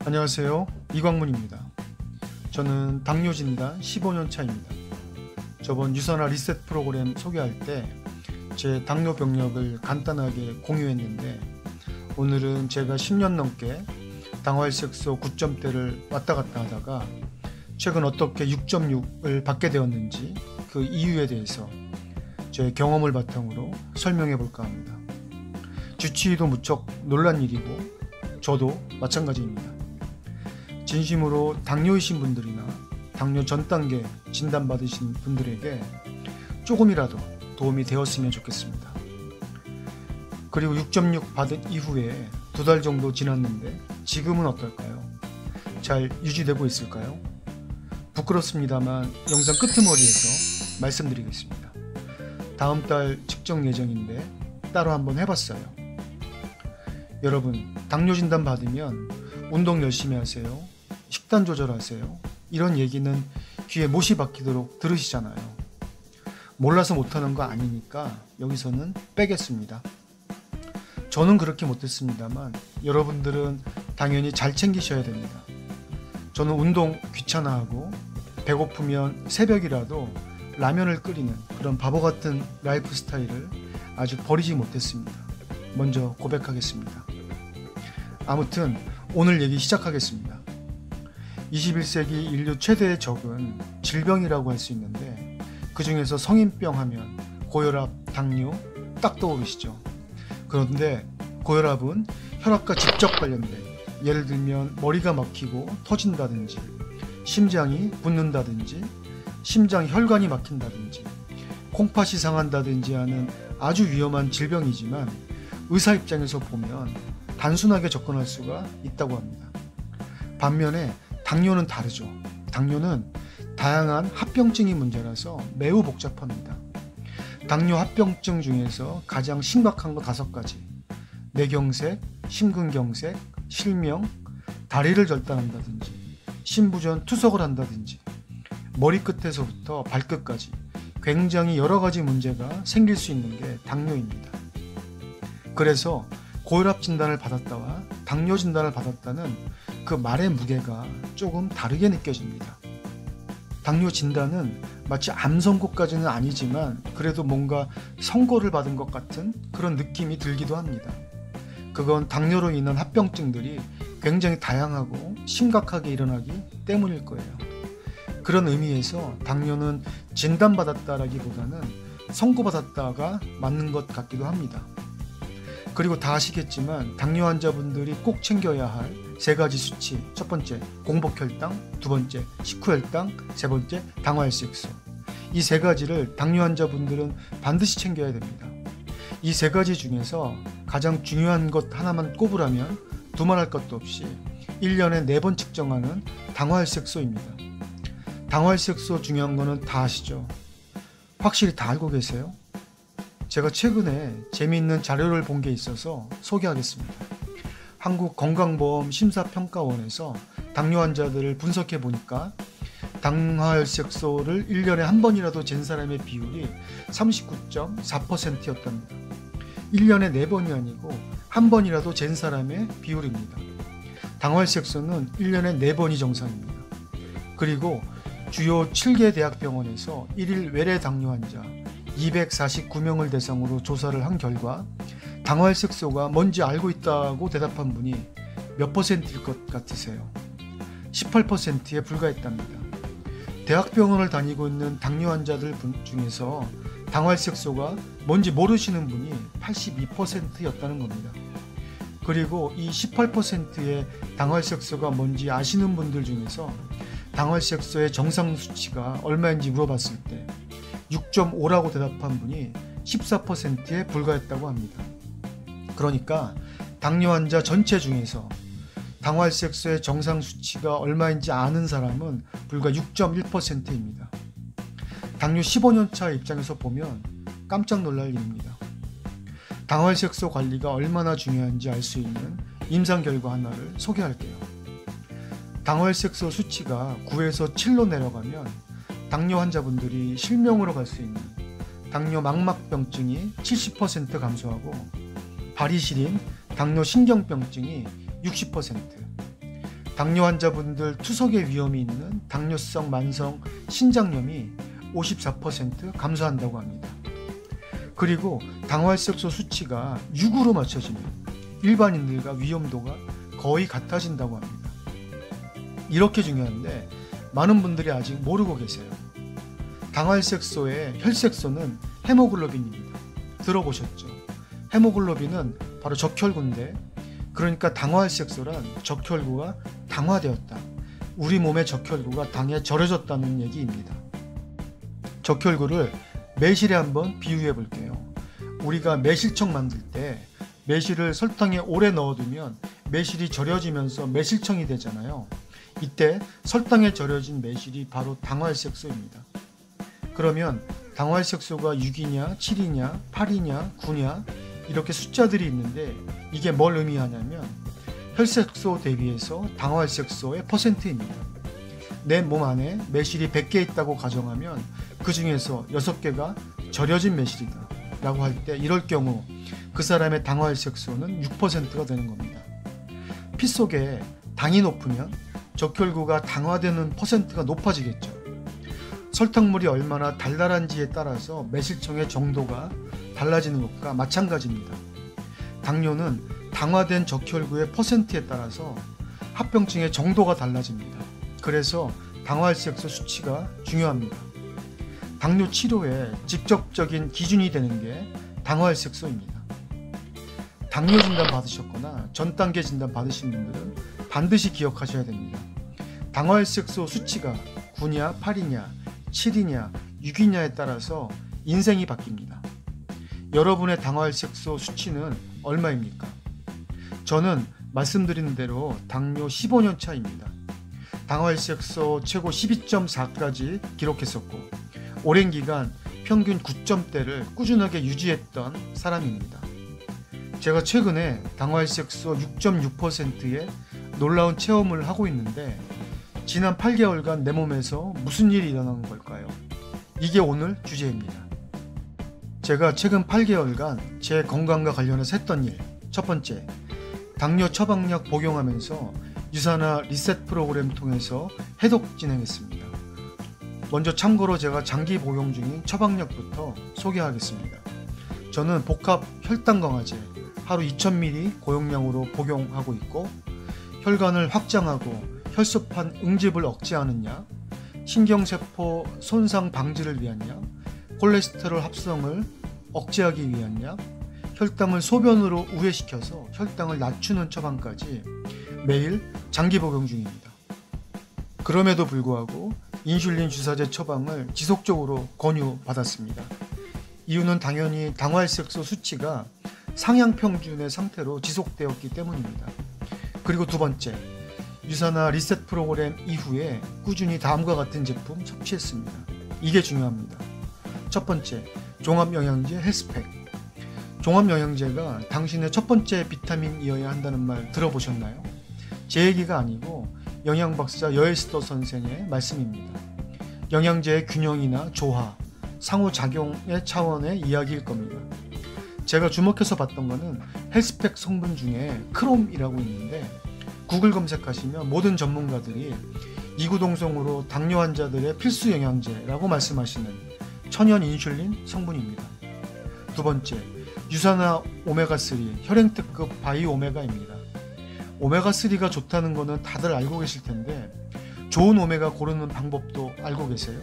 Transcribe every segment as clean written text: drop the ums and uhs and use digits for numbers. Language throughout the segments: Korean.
안녕하세요. 이광문입니다. 저는 당뇨 진단 15년 차입니다. 저번 유선화 리셋 프로그램 소개할 때 제 당뇨 병력을 간단하게 공유했는데, 오늘은 제가 10년 넘게 당화혈색소 9점대를 왔다 갔다 하다가 최근 어떻게 6.6을 받게 되었는지 그 이유에 대해서 제 경험을 바탕으로 설명해 볼까 합니다. 주치의도 무척 놀란 일이고 저도 마찬가지입니다. 진심으로 당뇨이신 분들이나 당뇨 전 단계 진단받으신 분들에게 조금이라도 도움이 되었으면 좋겠습니다. 그리고 6.6 받은 이후에 2달 정도 지났는데 지금은 어떨까요? 잘 유지되고 있을까요? 부끄럽습니다만 영상 끄트머리에서 말씀드리겠습니다. 다음 달 측정 예정인데 따로 한번 해봤어요. 여러분, 당뇨 진단 받으면 운동 열심히 하세요, 식단 조절하세요, 이런 얘기는 귀에 못이 박히도록 들으시잖아요. 몰라서 못하는 거 아니니까 여기서는 빼겠습니다. 저는 그렇게 못했습니다만 여러분들은 당연히 잘 챙기셔야 됩니다. 저는 운동 귀찮아하고 배고프면 새벽이라도 라면을 끓이는 그런 바보 같은 라이프 스타일을 아직 버리지 못했습니다. 먼저 고백하겠습니다. 아무튼 오늘 얘기 시작하겠습니다. 21세기 인류 최대의 적은 질병이라고 할 수 있는데, 그 중에서 성인병 하면 고혈압, 당뇨 딱 떠오르시죠. 그런데 고혈압은 혈압과 직접 관련된, 예를 들면 머리가 막히고 터진다든지, 심장이 붓는다든지, 심장 혈관이 막힌다든지, 콩팥이 상한다든지 하는 아주 위험한 질병이지만 의사 입장에서 보면 단순하게 접근할 수가 있다고 합니다. 반면에 당뇨는 다르죠. 당뇨는 다양한 합병증이 문제라서 매우 복잡합니다. 당뇨 합병증 중에서 가장 심각한 거 5가지: 뇌경색, 심근경색, 실명, 다리를 절단한다든지, 심부전 투석을 한다든지, 머리끝에서부터 발끝까지 굉장히 여러 가지 문제가 생길 수 있는 게 당뇨입니다. 그래서 고혈압 진단을 받았다와 당뇨 진단을 받았다는 그 말의 무게가 조금 다르게 느껴집니다. 당뇨 진단은 마치 암 선고까지는 아니지만 그래도 뭔가 선고를 받은 것 같은 그런 느낌이 들기도 합니다. 그건 당뇨로 인한 합병증들이 굉장히 다양하고 심각하게 일어나기 때문일 거예요. 그런 의미에서 당뇨는 진단받았다라기보다는 선고받았다가 맞는 것 같기도 합니다. 그리고 다 아시겠지만 당뇨 환자분들이 꼭 챙겨야 할 3가지 수치: 첫 번째 공복혈당, 두 번째 식후혈당, 세 번째 당화혈색소. 이 3가지를 당뇨 환자분들은 반드시 챙겨야 됩니다. 이 3가지 중에서 가장 중요한 것 하나만 꼽으라면 두말할 것도 없이 1년에 4번 측정하는 당화혈색소입니다. 당화혈색소 중요한 거는 다 아시죠? 확실히 다 알고 계세요? 제가 최근에 재미있는 자료를 본 게 있어서 소개하겠습니다. 한국건강보험심사평가원에서 당뇨 환자들을 분석해 보니까 당화혈색소를 1년에 한 번이라도 잰 사람의 비율이 39.4%였답니다. 1년에 4번이 아니고 한 번이라도 잰 사람의 비율입니다. 당화혈색소는 1년에 4번이 정상입니다. 그리고 주요 7개 대학병원에서 1일 외래 당뇨 환자 249명을 대상으로 조사를 한 결과 당화혈색소가 뭔지 알고 있다고 대답한 분이 몇 %일 것 같으세요? 18%에 불과했답니다. 대학병원을 다니고 있는 당뇨 환자들 중에서 당화혈색소가 뭔지 모르시는 분이 82%였다는 겁니다. 그리고 이 18%의 당화혈색소가 뭔지 아시는 분들 중에서 당화혈색소의 정상 수치가 얼마인지 물어봤을 때 6.5라고 대답한 분이 14%에 불과했다고 합니다. 그러니까 당뇨 환자 전체 중에서 당화혈색소의 정상 수치가 얼마인지 아는 사람은 불과 6.1%입니다. 당뇨 15년차 입장에서 보면 깜짝 놀랄 일입니다. 당화혈색소 관리가 얼마나 중요한지 알 수 있는 임상 결과 하나를 소개할게요. 당화혈색소 수치가 9에서 7로 내려가면 당뇨 환자분들이 실명으로 갈 수 있는 당뇨 망막병증이 70% 감소하고 발이 시린 당뇨 신경병증이 60%, 당뇨 환자분들 투석의 위험이 있는 당뇨성 만성 신장염이 54% 감소한다고 합니다. 그리고 당화혈색소 수치가 6으로 맞춰지면 일반인들과 위험도가 거의 같아진다고 합니다. 이렇게 중요한데 많은 분들이 아직 모르고 계세요. 당화혈색소의 혈색소는 헤모글로빈입니다. 들어보셨죠? 헤모글로빈은 바로 적혈구인데, 그러니까 당화혈색소란 적혈구가 당화되었다. 우리 몸의 적혈구가 당에 절여졌다는 얘기입니다. 적혈구를 매실에 한번 비유해 볼게요. 우리가 매실청 만들 때 매실을 설탕에 오래 넣어두면 매실이 절여지면서 매실청이 되잖아요. 이때 설탕에 절여진 매실이 바로 당화혈색소입니다. 그러면 당화혈색소가 6이냐, 7이냐, 8이냐, 9냐 이렇게 숫자들이 있는데 이게 뭘 의미하냐면 혈색소 대비해서 당화혈색소의 퍼센트입니다. 내 몸 안에 매실이 100개 있다고 가정하면 그 중에서 6개가 절여진 매실이다 라고 할 때, 이럴 경우 그 사람의 당화혈색소는 6%가 되는 겁니다. 피 속에 당이 높으면 적혈구가 당화되는 퍼센트가 높아지겠죠. 설탕물이 얼마나 달달한지에 따라서 매실청의 정도가 달라지는 것과 마찬가지입니다. 당뇨는 당화된 적혈구의 퍼센트에 따라서 합병증의 정도가 달라집니다. 그래서 당화혈색소 수치가 중요합니다. 당뇨 치료에 직접적인 기준이 되는 게 당화혈색소입니다. 당뇨 진단 받으셨거나 전 단계 진단 받으신 분들은 반드시 기억하셔야 됩니다. 당화혈색소 수치가 9냐, 8이냐, 7이냐, 6이냐에 따라서 인생이 바뀝니다. 여러분의 당화혈색소 수치는 얼마입니까? 저는 말씀드린 대로 당뇨 15년 차입니다. 당화혈색소 최고 12.4까지 기록했었고 오랜 기간 평균 9점대를 꾸준하게 유지했던 사람입니다. 제가 최근에 당화혈색소 6.6%의 놀라운 체험을 하고 있는데, 지난 8개월간 내 몸에서 무슨 일이 일어난 걸까요? 이게 오늘 주제입니다. 제가 최근 8개월간 제 건강과 관련해서 했던 일, 첫 번째, 당뇨 처방약 복용하면서 유산화 리셋 프로그램 통해서 해독 진행했습니다. 먼저 참고로 제가 장기 복용 중인 처방약부터 소개하겠습니다. 저는 복합 혈당 강화제 하루 2000ml 고용량으로 복용하고 있고, 혈관을 확장하고 혈소판 응집을 억제하는 약, 신경세포 손상 방지를 위한 약, 콜레스테롤 합성을 억제하기 위한 약, 혈당을 소변으로 우회시켜서 혈당을 낮추는 처방까지 매일 장기 복용 중입니다. 그럼에도 불구하고 인슐린 주사제 처방을 지속적으로 권유받았습니다. 이유는 당연히 당화혈색소 수치가 상향 평균의 상태로 지속되었기 때문입니다. 그리고 두 번째, 유산화 리셋 프로그램 이후에 꾸준히 다음과 같은 제품 섭취했습니다. 이게 중요합니다. 첫 번째, 종합영양제 헬스팩. 종합영양제가 당신의 첫 번째 비타민이어야 한다는 말 들어보셨나요? 제 얘기가 아니고 영양박사 여에스더 선생의 말씀입니다. 영양제의 균형이나 조화, 상호작용의 차원의 이야기일 겁니다. 제가 주목해서 봤던 거는 헬스팩 성분 중에 크롬이라고 있는데, 구글 검색하시면 모든 전문가들이 이구동성으로 당뇨 환자들의 필수 영양제라고 말씀하시는 천연 인슐린 성분입니다. 두 번째, 유산화 오메가3 혈행특급 바이오 오메가입니다. 오메가3가 좋다는 거는 다들 알고 계실 텐데, 좋은 오메가 고르는 방법도 알고 계세요?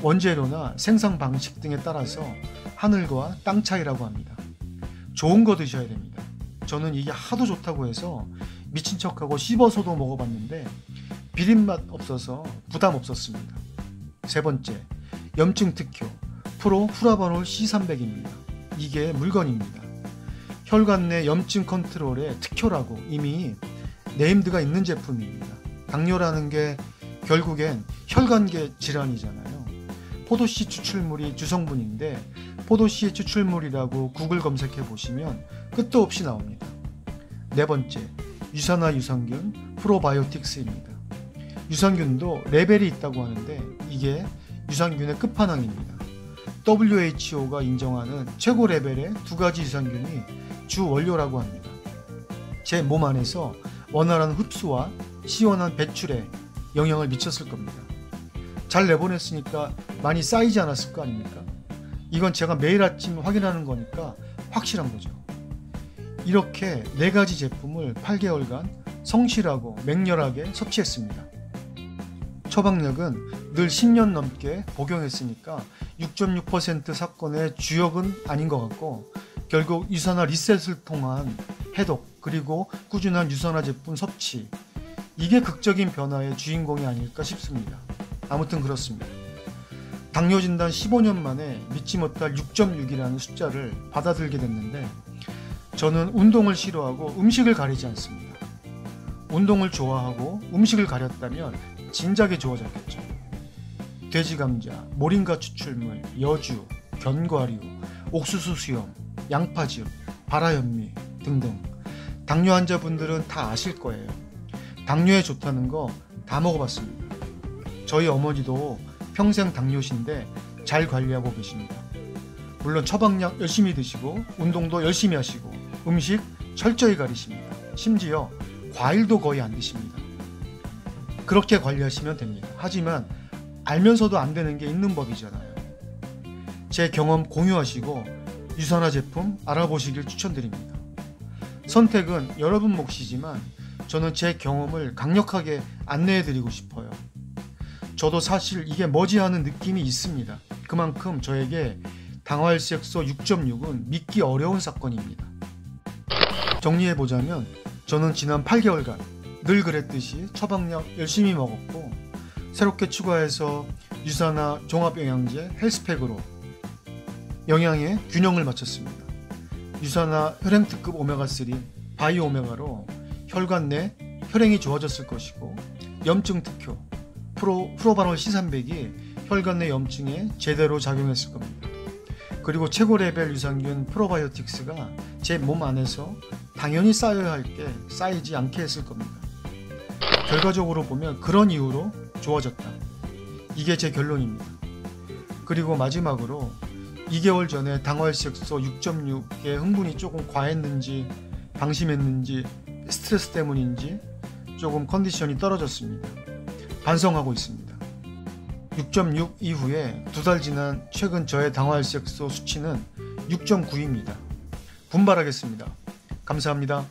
원재료나 생산 방식 등에 따라서 하늘과 땅 차이라고 합니다. 좋은 거 드셔야 됩니다. 저는 이게 하도 좋다고 해서 미친 척하고 씹어서도 먹어봤는데 비린맛 없어서 부담 없었습니다. 세 번째, 염증 특효 프로 후라바놀 C300입니다. 이게 물건입니다. 혈관 내 염증 컨트롤의 특효라고 이미 네임드가 있는 제품입니다. 당뇨라는 게 결국엔 혈관계 질환이잖아요. 포도씨 추출물이 주성분인데 포도씨 추출물이라고 구글 검색해 보시면 끝도 없이 나옵니다. 네 번째, 유산화 유산균 프로바이오틱스입니다. 유산균도 레벨이 있다고 하는데 이게 유산균의 끝판왕입니다. WHO가 인정하는 최고 레벨의 두 가지 유산균이 주 원료라고 합니다. 제 몸 안에서 원활한 흡수와 시원한 배출에 영향을 미쳤을 겁니다. 잘 내보냈으니까 많이 쌓이지 않았을 거 아닙니까? 이건 제가 매일 아침 확인하는 거니까 확실한 거죠. 이렇게 4가지 제품을 8개월간 성실하고 맹렬하게 섭취했습니다. 처방약은 늘 10년 넘게 복용했으니까 6.6% 사건의 주역은 아닌 것 같고, 결국 유산화 리셋을 통한 해독 그리고 꾸준한 유산화 제품 섭취, 이게 극적인 변화의 주인공이 아닐까 싶습니다. 아무튼 그렇습니다. 당뇨 진단 15년 만에 믿지 못할 6.6이라는 숫자를 받아들게 됐는데, 저는 운동을 싫어하고 음식을 가리지 않습니다. 운동을 좋아하고 음식을 가렸다면 진작에 좋아졌겠죠. 돼지 감자, 모링가 추출물, 여주, 견과류, 옥수수 수염, 양파즙, 발화현미 등등, 당뇨 환자분들은 다 아실 거예요. 당뇨에 좋다는 거 다 먹어봤습니다. 저희 어머니도 평생 당뇨신데 잘 관리하고 계십니다. 물론 처방약 열심히 드시고 운동도 열심히 하시고 음식 철저히 가리십니다. 심지어 과일도 거의 안 드십니다. 그렇게 관리하시면 됩니다. 하지만 알면서도 안 되는 게 있는 법이잖아요. 제 경험 공유하시고 유산화 제품 알아보시길 추천드립니다. 선택은 여러분 몫이지만 저는 제 경험을 강력하게 안내해드리고 싶어요. 저도 사실 이게 뭐지 하는 느낌이 있습니다. 그만큼 저에게 당화혈색소 6.6은 믿기 어려운 사건입니다. 정리해보자면, 저는 지난 8개월간 늘 그랬듯이 처방약 열심히 먹었고, 새롭게 추가해서 유산화 종합영양제 헬스팩으로 영양의 균형을 맞췄습니다. 유산화 혈행특급 오메가3 바이오 오메가로 혈관 내 혈행이 좋아졌을 것이고, 염증 특효 프로바놀 C300이 혈관 내 염증에 제대로 작용했을 겁니다. 그리고 최고 레벨 유산균 프로바이오틱스가 제 몸 안에서 당연히 쌓여야 할 게 쌓이지 않게 했을 겁니다. 결과적으로 보면 그런 이유로 좋아졌다. 이게 제 결론입니다. 그리고 마지막으로 2개월 전에 당화혈색소 6.6의 흥분이 조금 과했는지 방심했는지 스트레스 때문인지 조금 컨디션이 떨어졌습니다. 반성하고 있습니다. 6.6 이후에 2달 지난 최근 저의 당화혈색소 수치는 6.9입니다. 분발하겠습니다. 감사합니다.